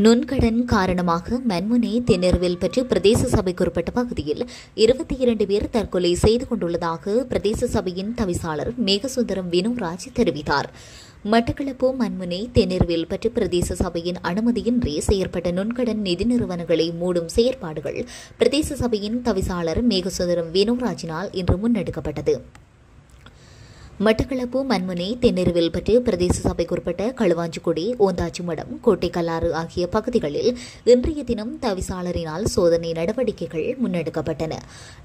நுண்கடன் காரணமாக மண்முனை தென்னிரவில் பற்றி பிரதேச சபைக்குட்பட்ட பகுதியில் 22 பேர் தற்கொலை செய்து கொண்டுள்ளதாக பிரதேச சபையின் தவிசாளர் மேகசுந்தரம் வினோராஜ் தெரிவித்தார். மட்டக்களப்பு மண்முனை தென்னிரவில் பற்றி பிரதேச சபையின் அனுமதியின்றி செயற்பட்ட நுண்கடன் நிதி நிறுவனங்களை மூடும் செயற்பாடுகள் பிரதேச சபையின் தவிசாளர் மேகசுந்தரம் வினோராஜினால் இன்று முன்னெடுக்கப்பட்டது. மட்டக்களப்பு மண்முனை தென்னிரவில் பற்றி பிரதேச சபைக்குட்பட்ட களுவாஞ்சிக்குடி ஓந்தாச்சிமடம் கோட்டைக்கல்லாறு ஆகிய பகுதிகளில் இன்றைய தினம் தவிசாளரினால் சோதனை நடவடிக்கைகள் முன்னெடுக்கப்பட்டன.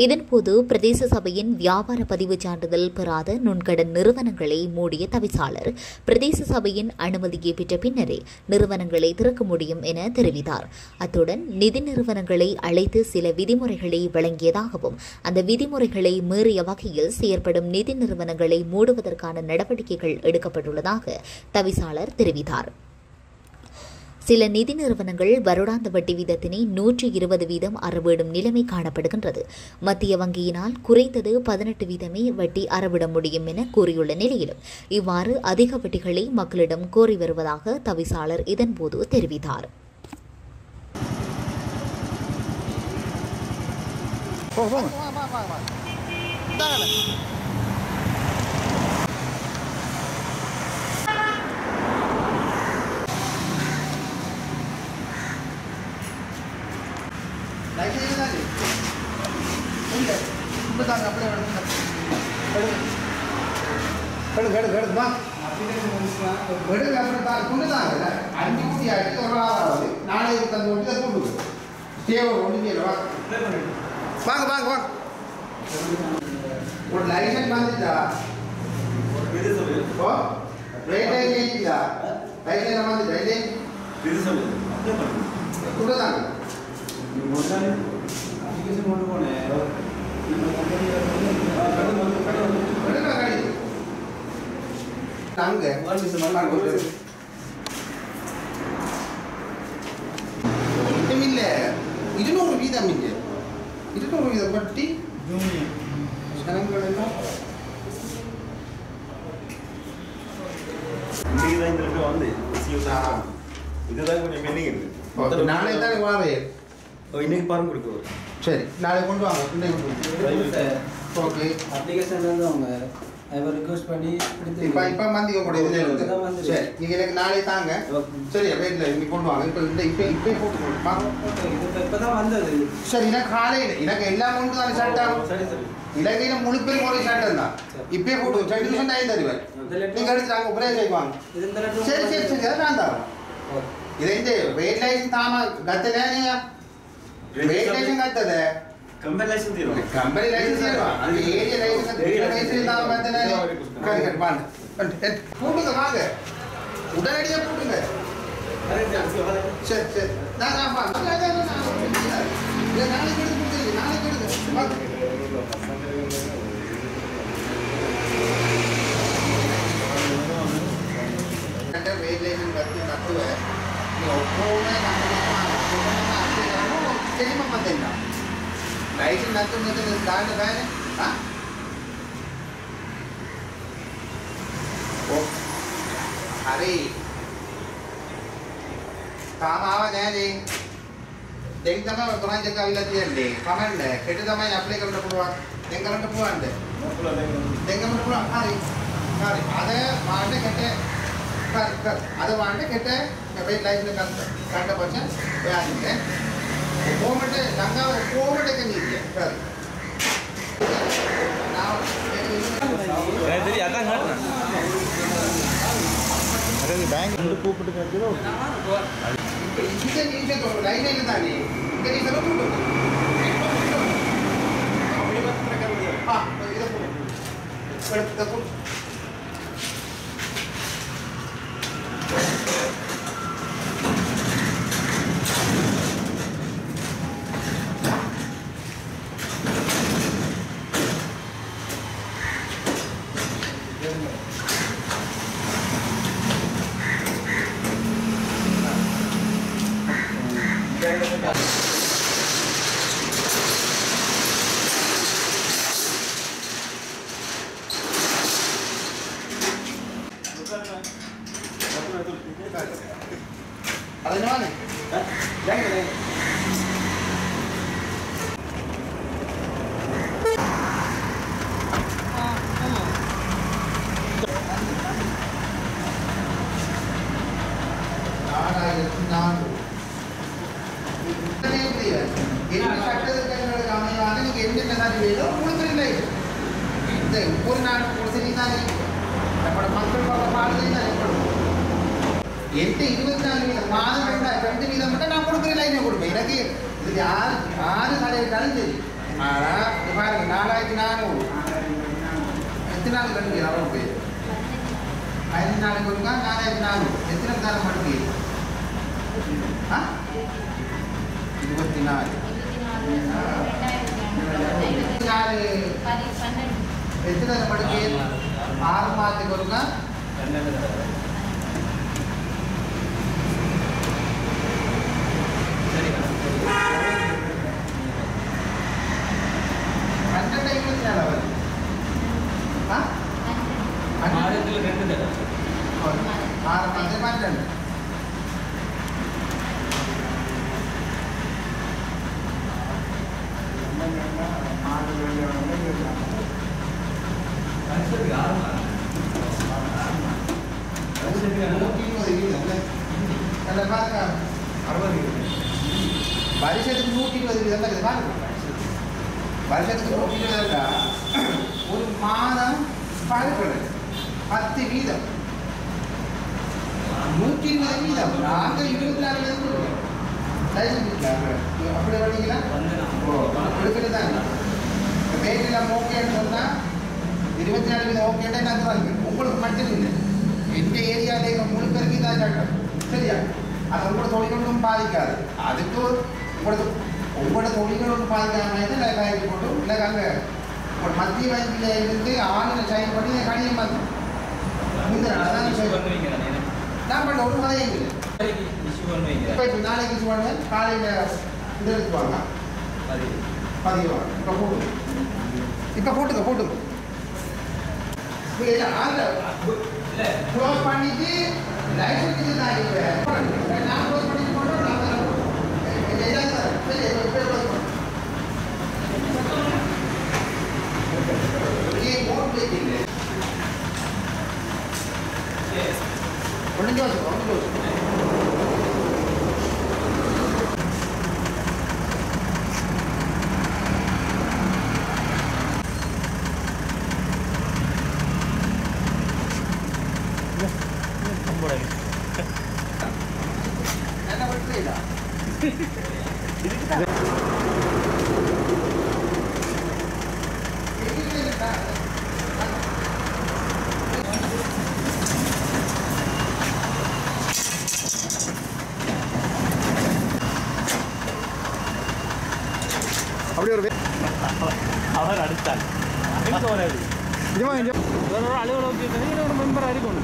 இதன்போது பிரதேச சபையின் வியாபார பதிவு சான்றிதழ் பெறாத நுண்கடன் நிறுவனங்களை மூடிய தவிசாளர் பிரதேச சபையின் அனுமதியை பெற்ற பின்னரே நிறுவனங்களை திறக்க முடியும் என தெரிவித்தார். அத்துடன் நிதி நிறுவனங்களை அழைத்து சில விதிமுறைகளை வழங்கியதாகவும் அந்த விதிமுறைகளை மீறிய வகையில் செயற்படும் நிதி நிறுவனங்களை மூடுவதற்கான நடவடிக்கைகள் எடுக்கப்பட்டுள்ளதாக தவிசாளர் தெரிவித்தார். சில நிதி நிறுவனங்கள் வருடாந்த வட்டி வீதத்தினை 120 வீதம் அறவிடும் நிலைமை காணப்படுகின்றது. மத்திய வங்கியினால் குறைந்தது 18 வீதமே வட்டி அறவிட முடியும் என கூறியுள்ள நிலையிலும் இவ்வாறு அதிக வட்டிகளை மக்களிடம் கோரி வருவதாக தவிசாளர் இதன்போது தெரிவித்தார். சரி, நாளை கொண்டு வாங்க. ஓகே, அப்ளிகேஷன் வந்து அவங்க ரிக்வெஸ்ட் பண்ணி இப்போ மந்திக்க கூட இதுல இருக்கு. சரி, நீங்க எனக்கு நாளை தாங்க. சரி, வெயிட்ல நீங்க கொண்டு வாங்க. இப்போ போட்டு கொடுங்க. இப்பதான் வந்தது. சரி, எனக்கு காலையில் எனக்கு எல்லாம் கொண்டு தான் சாப்பிட்டாங்க. சரி சரி, இலங்கையில முழு பேர் ஒரு சாப்பிட்டா தான். இப்போ போட்டு 2 நிமிஷம் டைம் தருவேன். நீங்க எடுத்துட்டாங்க உபரேஜ் வைப்பாங்க. சரி சரி சரி, நான் தரேன். இது இந்த வெயிட் லைசன்ஸ் தாமா கத்தல वेट लाइसेंस ಆಗ್ತದೆ ಕಂಪನಿ ಲೈಸೆನ್ಸ್ ಇರೋ ಕಂಪನಿ ಲೈಸೆನ್ಸ್ ಇರೋ ಅದು ಏರಿಯಾ ಲೈಸೆನ್ಸ್ ಲೈಸೆನ್ಸ್ ನಾವು ಬಂದನೆ ಕರೆಕ್ಟ್ ಬಂದು ಕೂಡುங்க வாங்க உடனடியா கூடுங்க சரி சரி நான் நாளைக்கு எடுத்து கொடுத்துருங்க நாளைக்கு எடுத்து வாங்க அந்த வெயிட் லைசென்ஸ் கத்துவே நீ ஒவ்வொரு Jadi mama tenda. Lain nanti nanti dah ada kan? Ah? Oh, hari. Kamu awak jadi. Denk sama orang jaga wilayah dia ni. Kamu ni, kita sama yang apply kerana perluan. Denk kerana perluan deh. Denk kerana perluan hari. Hari. Ada mana kita? Ada mana kita? Kita lain dengan kerana pasal. Ya ni. Komente langawa komente kaniya sir now சரி அதான் காட்டுறேன் ಅದಕ್ಕೆ bank ದುಡ್ಡು ಕೂಪಿಟ್ಟು ಕಟ್ಟಿರೋ ಇದೇ ನಿಮಿಷ line ಇಲ್ಲ ತಾನೆ ಇದೇ ಸಲ ಕೂಪಿಟ್ಟು ಹಾ ಇದು ಕೂಪಿಟ್ಟು Ada mana? என்ன சட்டத்திட்டங்களுக்கு அமைவாக நீங்க என்னென்ன வேணும் கொடுக்குறீங்களே இந்த ஒவ்வொரு நாளும் கொடுத்துருந்தாங்க நம்மளோட மக்கள் பாடுதல் தான் ஏற்படும் என்கிட்ட 24 வீதம் மாதம் 2 வீதம் மட்டும் நான் கொடுக்குறேன் கொடுப்பேன் எனக்கு இது ஆறு தலையிட்டாலும் சரி பாருங்க 4400 எத்தனை நாள் கண்டு அவ்வளோ பேர் 5 நாளைக்கு கொடுங்க 4400 எத்தனை காலம் மட்டும் 24 எத்தனை மணிக்கு 6 மாதத்துக்கு வருங்க 12 வருஷத்துக்கு 120 வீதம் தான் பாருங்க வருஷத்துக்கு 120 ஒரு மாதம் பாருங்க 10 வீதம் 120 வீதம் நாங்கள் 24 வீதம் அப்படி வந்தீங்களா கொடுக்கிட்டு தான் பேட்டில் ஓகேன்னு சொன்னால் 24 வீதம் ஓகேன்னா நான் உங்களுக்கு மட்டும் இல்லை எந்த ஏரியாவில் முழுக்க தான் சட்டம் சரியா அது உங்களோட தொழில்களும் பாதிக்காது அதுக்கு உங்களோட தொழில்களும் பாதிக்காமல் காய்ச்சி போட்டு இல்லை அங்கே ஒரு மத்திய வங்கியில் இருந்து ஆளுநர் சைன் பண்ணி கணியமாக நான் பண்ண ஒரு மதையும் இல்லை இப்போ நாளைக்கு இஷ்யூ பண்ணுவேன் காலையில் இந்த எடுத்துவாங்க பதிவாங்க இப்போ போட்டுங்க க்ளோஸ் பண்ணிட்டு லைசன்ஸ் தான் இப்போ நான் க்ளோஸ் பண்ணிட்டு போட்டோம் ஒன்று அப்படி ஒரு அவர் அடுத்தார் ஒரு அலுவலக ஒரு மெம்பர் இருக்கும்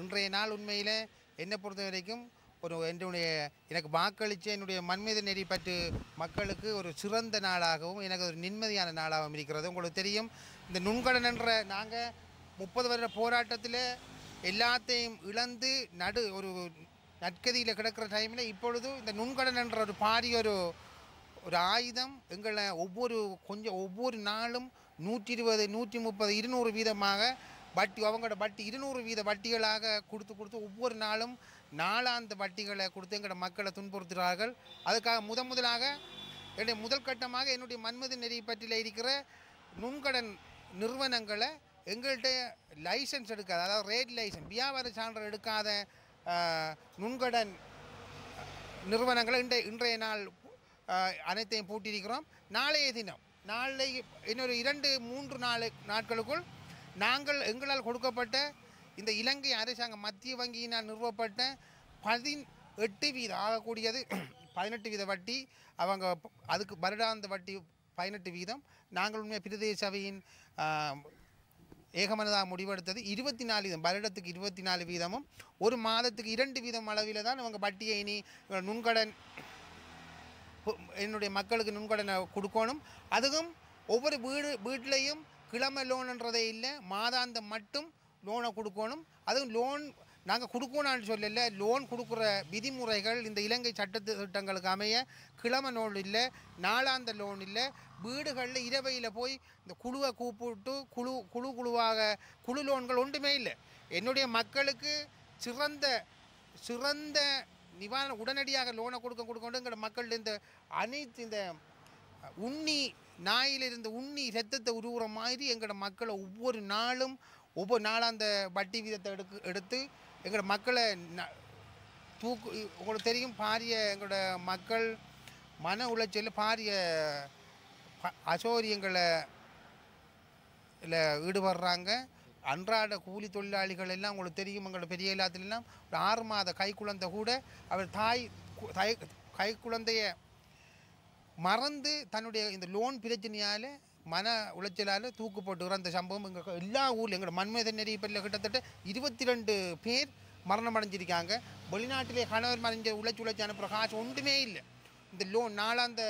இன்றைய நாள் உண்மையில் என்னை பொறுத்த வரைக்கும் எனக்கு வாக்களித்த என்னுடைய மண்மீது நெறி பற்று மக்களுக்கு ஒரு சிறந்த நாளாகவும் எனக்கு ஒரு நிம்மதியான நாளாகவும் இருக்கிறது. உங்களுக்கு தெரியும் இந்த நுண்கடன் என்ற நாங்கள் 30 வருட போராட்டத்தில் எல்லாத்தையும் இழந்து ஒரு நற்கதியில் கிடக்கிற டைமில் இப்பொழுது இந்த நுண்கடன் என்ற ஒரு பாரிய ஒரு ஆயுதம் எங்களை ஒவ்வொரு நாளும் 120, 130, 200 வீதமாக வட்டி அவங்களோட வட்டி 200 வீத வட்டிகளாக கொடுத்து ஒவ்வொரு நாளும் நாளாந்த வட்டிகளை கொடுத்து எங்களோட மக்களை துன்புறுத்துகிறார்கள். அதுக்காக முதலாக என்னுடைய முதல் கட்டமாக என்னுடைய மன்மத நெறி பற்றியில் இருக்கிற நுண்கடன் நிறுவனங்களை எங்கள்கிட்ட லைசன்ஸ் எடுக்காத, அதாவது ரேட் லைசன்ஸ் வியாபார சான்றிதழ் எடுக்காத நுண்கடன் நிறுவனங்களை இன்றைய நாள் அனைத்தையும் பூட்டியிருக்கிறோம். நாளைய தினம் இன்னொரு 2-3 நாட்களுக்குள் எங்களால் கொடுக்கப்பட்ட இந்த இலங்கை அரசாங்க மத்திய வங்கியினால் நிறுவப்பட்ட 18 வீதம் ஆகக்கூடியது 18 வீத வட்டி, அவங்க அதுக்கு வருடாந்த வட்டி 18 வீதம். நாங்கள் உண்மையாக பிரதேச சபையின் ஏகமனதாக முடிவெடுத்தது 24 வீதம், வருடத்துக்கு 24 வீதமும் ஒரு மாதத்துக்கு 2 வீதம் அளவில் தான் அவங்க வட்டியை இனி நுண்கடன் என்னுடைய மக்களுக்கு நுண்கடனை கொடுக்கணும். அதுவும் ஒவ்வொரு வீட்லேயும் கிழமை லோன்ன்றதே இல்லை, மாதாந்தம் மட்டும் லோனை கொடுக்கணும். அதுவும் லோன் நாங்கள் கொடுக்கணும்னு சொல்லலை, லோன் கொடுக்குற விதிமுறைகள் இந்த இலங்கை சட்டத்திட்டங்களுக்கு அமைய கிழமை லோன் இல்லை, நாளாந்த லோன் இல்லை. வீடுகளில் இரவையில் போய் இந்த குழுவை கூப்பிட்டு குழு லோன்கள் ஒன்றுமே இல்லை. என்னுடைய மக்களுக்கு சிறந்த நிவாரணம் உடனடியாக லோனை கொடுக்கணுங்கிற மக்கள் இந்த அனைத்து இந்த உண்ணி நாயிலிருந்து உண்ணி ரத்தத்தை உருவுற மாதிரி எங்களோட மக்களை ஒவ்வொரு நாளும் அந்த வட்டி வீதத்தை எடுத்து எங்களோட மக்களை உங்களுக்கு தெரியும், பாரிய எங்களோட மக்கள் மன உளைச்சல் பாரிய அசௌரியங்களை ஈடுபடுறாங்க. அன்றாட கூலி தொழிலாளிகள் எல்லாம் உங்களுக்கு தெரியும், எங்களோட பெரிய எல்லாத்துலாம் ஒரு 6 மாத கைக்குழந்தை கூட அவர் கைக்குழந்தைய மறந்து தன்னுடைய இந்த லோன் பிரச்சனையால் மன உளைச்சலால் தூக்கு போட்டு இறந்த சம்பவம் எங்கள் எல்லா ஊரில் எங்களோட மண்மேத நெறிப்பல்ல கிட்டத்தட்ட 22 பேர் மரணம் அடைஞ்சிருக்காங்க. வெளிநாட்டிலே கணவர் மறைஞ்ச உழைச்சி அனுப்புகிற காசு ஒன்றுமே இல்லை. இந்த லோன் நாளாந்த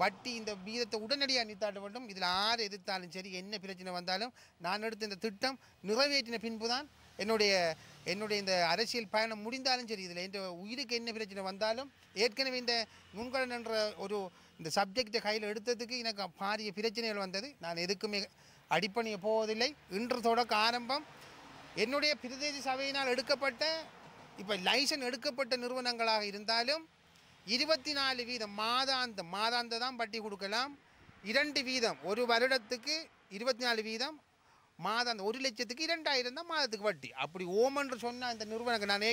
வட்டி இந்த வீதத்தை உடனடியாக நிறுத்தாட்ட வேண்டும். இதில் யார் எதிர்த்தாலும் சரி, என்ன பிரச்சனை வந்தாலும் நான் எடுத்த இந்த திட்டம் நிறைவேற்றின பின்பு தான் என்னுடைய இந்த அரசியல் பயணம் முடிந்தாலும் சரி, இதில் என்ற உயிருக்கு என்ன பிரச்சனை வந்தாலும் ஏற்கனவே இந்த முன்கடன் என்ற இந்த சப்ஜெக்டை கையில் எடுத்ததுக்கு எனக்கு பாரிய பிரச்சனைகள் வந்தது. நான் எதுக்குமே அடிப்பணிய போவதில்லை. இன்று தொடக்க ஆரம்பம் என்னுடைய பிரதேச சபையினால் எடுக்கப்பட்ட இப்போ லைசன்ஸ் எடுக்கப்பட்ட நிறுவனங்களாக இருந்தாலும் 24% மாதாந்த தான் வட்டி கொடுக்கலாம். 2 வீதம் ஒரு வருடத்துக்கு 24% மாதாந்த 1 லட்சத்துக்கு 2000 தான் மாதத்துக்கு வட்டி. அப்படி ஓமன்று சொன்னால் இந்த நிறுவனங்கள் நான்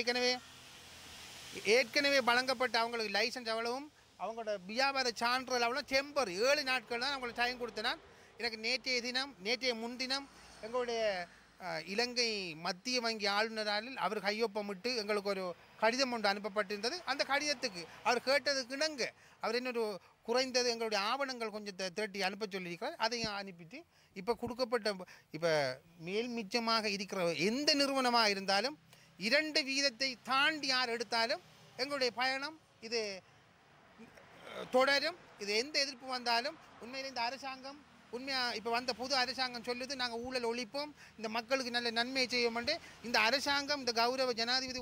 ஏற்கனவே வழங்கப்பட்ட அவங்களுக்கு லைசன்ஸ் எவ்வளவும் அவங்களோட வியாபார சான்றிதழ் அவ்வளோ டெம்பர் 7 நாட்கள் தான் அவங்களுக்கு டைம் கொடுத்தனால் எனக்கு நேற்றைய முன்தினம் எங்களுடைய இலங்கை மத்திய வங்கி ஆளுநரால் அவர் கையொப்பமிட்டு எங்களுக்கு ஒரு கடிதம் ஒன்று அனுப்பப்பட்டிருந்தது. அந்த கடிதத்துக்கு அவர் கேட்டதுக்கு இணங்க அவர் இன்னொரு குறைந்தது எங்களுடைய ஆவணங்கள் கொஞ்சம் திரட்டி அனுப்ப சொல்லியிருக்கிறார். அதையும் அனுப்பிட்டு இப்போ கொடுக்கப்பட்ட இப்போ மேல் மிச்சமாக இருக்கிற எந்த நிறுவனமாக இருந்தாலும் 2 வீதத்தை தாண்டி யார் எடுத்தாலும் எங்களுடைய பயணம் இது தொடரும். இது எந்த எதிர்ப்பு வந்தாலும் உண்மையில் இந்த அரசாங்கம் இப்போ வந்த புது அரசாங்கம் சொல்லுது நாங்கள் ஊழல் ஒழிப்போம், இந்த மக்களுக்கு நல்ல நன்மை செய்வோம். இந்த அரசாங்கம் இந்த கௌரவ ஜனாதிபதி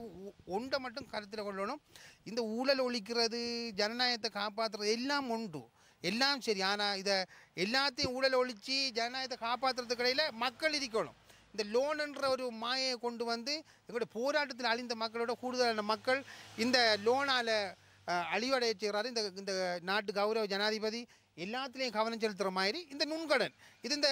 ஒன்றை மட்டும் கருத்தில் கொள்ளணும். இந்த ஊழல் ஒழிக்கிறது ஜனநாயகத்தை காப்பாற்றுறது எல்லாம் உண்டு, எல்லாம் சரி. ஆனால் இதை எல்லாத்தையும் ஊழல் ஒழித்து ஜனநாயகத்தை காப்பாற்றுறதுக்கு இடையில் மக்கள் இருக்கணும். இந்த லோன் என்ற ஒரு மாயை கொண்டு வந்து எங்களுடைய போராட்டத்தில் அழிந்த மக்களோட கூடுதலான மக்கள் இந்த லோனால் அழிவடைய செய்கிறாரு. இந்த நாட்டு கௌரவ ஜனாதிபதி எல்லாத்துலேயும் கவனம் செலுத்துகிற மாதிரி இந்த நுண்கடன் இது இந்த